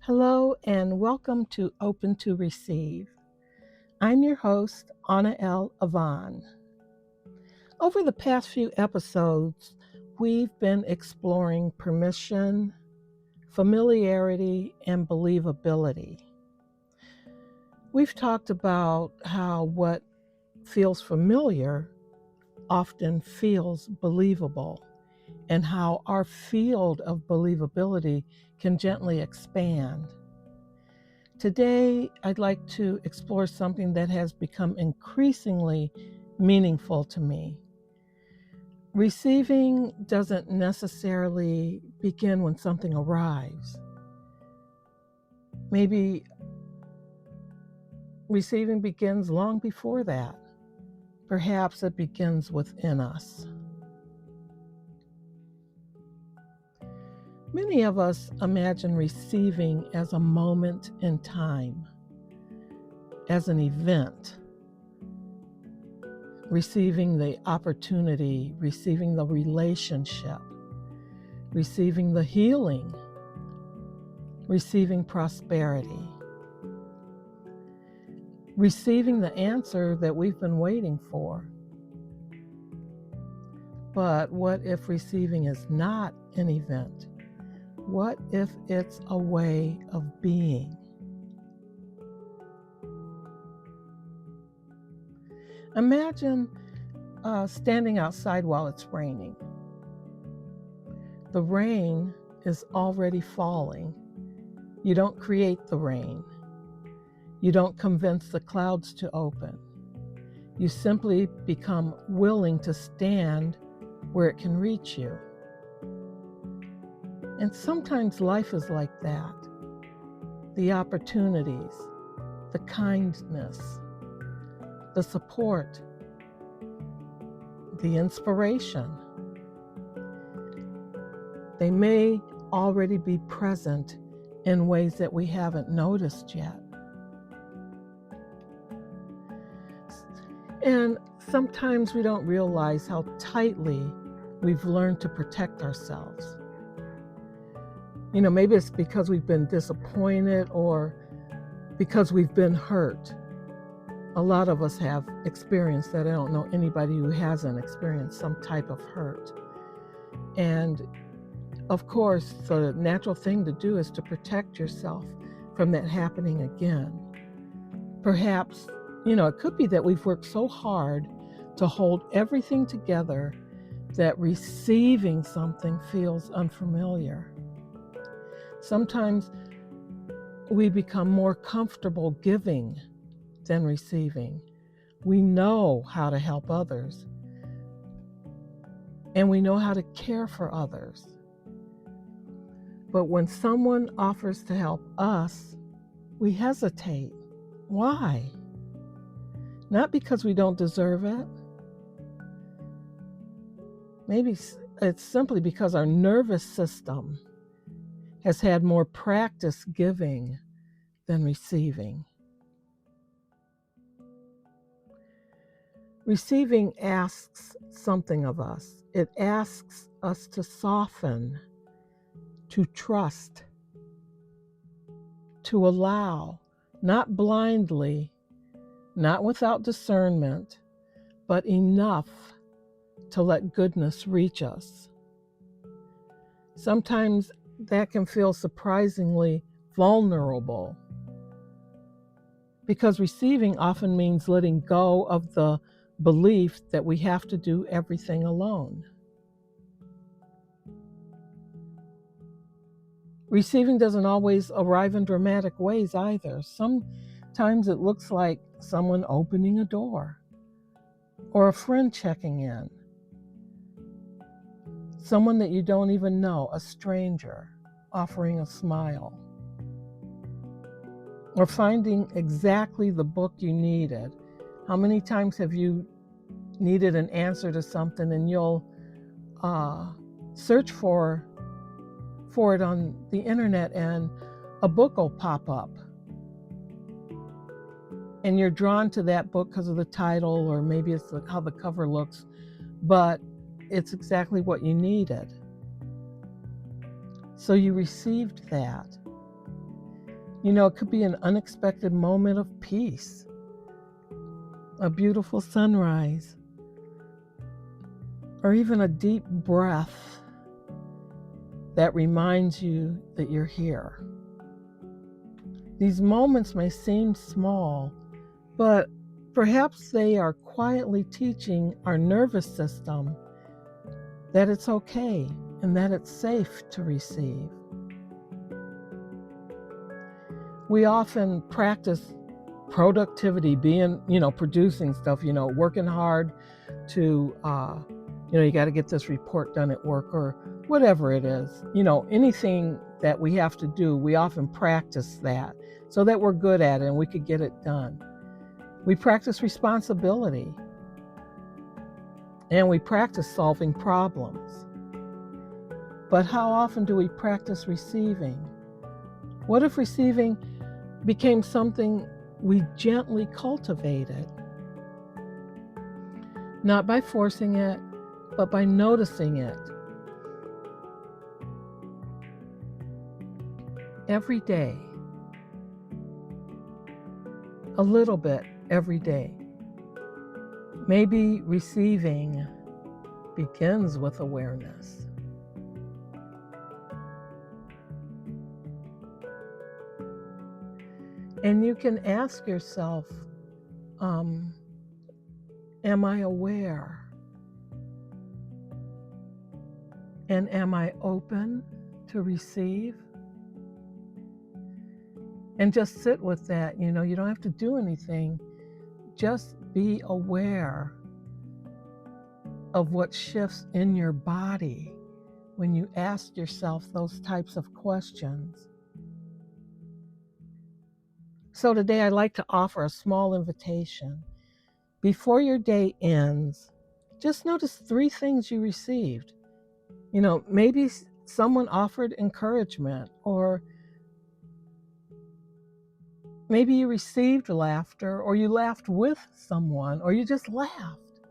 Hello and welcome to Open to Receive. I'm your host, Anael Ivon. Over the past few episodes, we've been exploring permission, familiarity, and believability. We've talked about how what feels familiar often feels believable, and how our field of believability can gently expand. Today, I'd like to explore something that has become increasingly meaningful to me. Receiving doesn't necessarily begin when something arrives. Maybe receiving begins long before that. Perhaps it begins within us. Many of us imagine receiving as a moment in time, as an event. Receiving the opportunity, receiving the relationship, receiving the healing, receiving prosperity, receiving the answer that we've been waiting for. But what if receiving is not an event? What if it's a way of being? Imagine standing outside while it's raining. The rain is already falling. You don't create the rain. You don't convince the clouds to open. You simply become willing to stand where it can reach you. And sometimes life is like that. The opportunities, the kindness, the support, the inspiration. They may already be present in ways that we haven't noticed yet. And sometimes we don't realize how tightly we've learned to protect ourselves. Maybe it's because we've been disappointed or because we've been hurt. A lot of us have experienced that. I don't know anybody who hasn't experienced some type of hurt. And of course, the natural thing to do is to protect yourself from that happening again. Perhaps, it could be that we've worked so hard to hold everything together that receiving something feels unfamiliar. Sometimes we become more comfortable giving than receiving. We know how to help others, and we know how to care for others. But when someone offers to help us, we hesitate. Why? Not because we don't deserve it. Maybe it's simply because our nervous system has had more practice giving than receiving. Receiving asks something of us. It asks us to soften, to trust, to allow, not blindly, not without discernment, but enough to let goodness reach us. Sometimes that can feel surprisingly vulnerable, because receiving often means letting go of the belief that we have to do everything alone. Receiving doesn't always arrive in dramatic ways either. Sometimes it looks like someone opening a door, or a friend checking in, someone that you don't even know, a stranger offering a smile, or finding exactly the book you needed. How many times have you needed an answer to something and you'll search for it on the internet and a book will pop up? And you're drawn to that book because of the title, or maybe it's how the cover looks, but it's exactly what you needed. So you received that. It could be an unexpected moment of peace, a beautiful sunrise, or even a deep breath that reminds you that you're here. These moments may seem small, but perhaps they are quietly teaching our nervous system that it's okay and that it's safe to receive. We often practice productivity, producing stuff, working hard to, you got to get this report done at work or whatever it is. Anything that we have to do, we often practice that so that we're good at it and we could get it done. We practice responsibility and we practice solving problems. But how often do we practice receiving? What if receiving became something we gently cultivated? Not by forcing it, but by noticing it. Every day. A little bit every day. Maybe receiving begins with awareness. And you can ask yourself, am I aware? And am I open to receive? And just sit with that. You don't have to do anything. Just be aware of what shifts in your body when you ask yourself those types of questions. So today I'd like to offer a small invitation. Before your day ends, just notice 3 things you received. Maybe someone offered encouragement, or maybe you received laughter, or you laughed with someone, or you just laughed.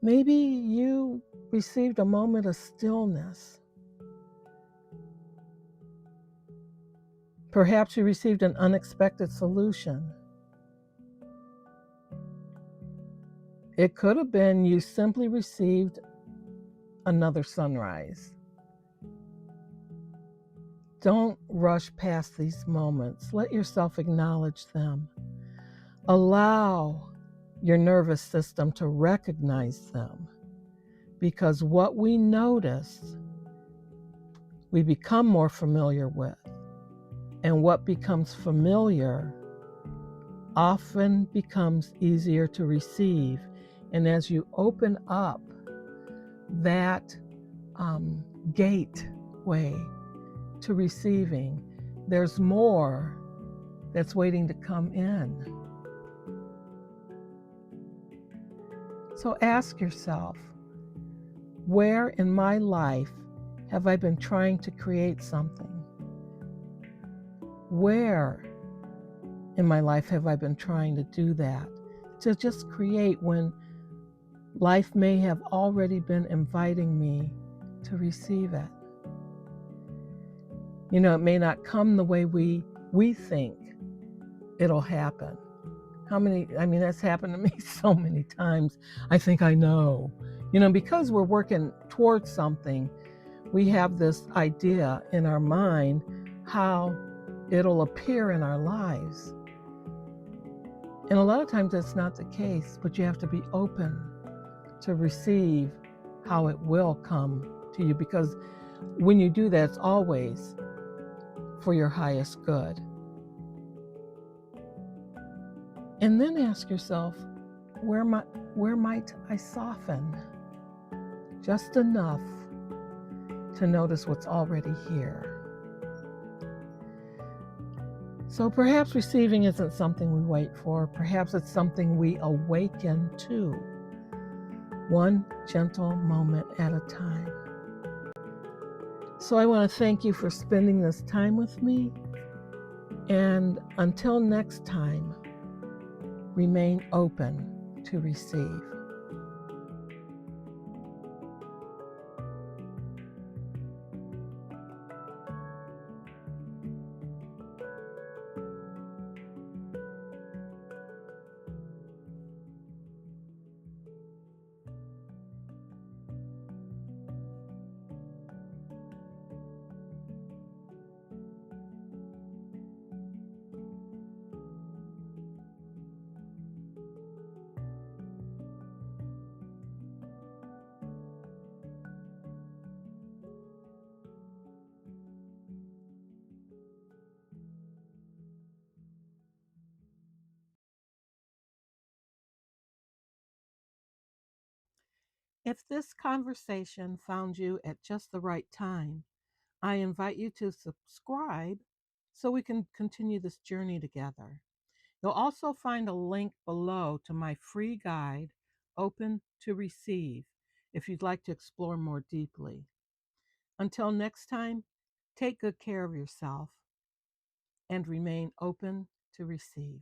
Maybe you received a moment of stillness. Perhaps you received an unexpected solution. It could have been you simply received another sunrise. Don't rush past these moments. Let yourself acknowledge them. Allow your nervous system to recognize them, because what we notice, we become more familiar with. And what becomes familiar often becomes easier to receive. And as you open up that gateway to receiving, there's more that's waiting to come in. So ask yourself, where in my life have I been trying to create something? Where in my life have I been trying to do that? To just create when life may have already been inviting me to receive it. It may not come the way we think it'll happen. That's happened to me so many times. I think I know. Because we're working towards something, we have this idea in our mind how it'll appear in our lives. And a lot of times that's not the case, but you have to be open to receive how it will come to you, because when you do that, it's always for your highest good. And then ask yourself, where might I soften? Just enough to notice what's already here. So perhaps receiving isn't something we wait for. Perhaps it's something we awaken to, one gentle moment at a time. So I want to thank you for spending this time with me. And until next time, remain open to receive. If this conversation found you at just the right time, I invite you to subscribe so we can continue this journey together. You'll also find a link below to my free guide, Open to Receive, if you'd like to explore more deeply. Until next time, take good care of yourself and remain open to receive.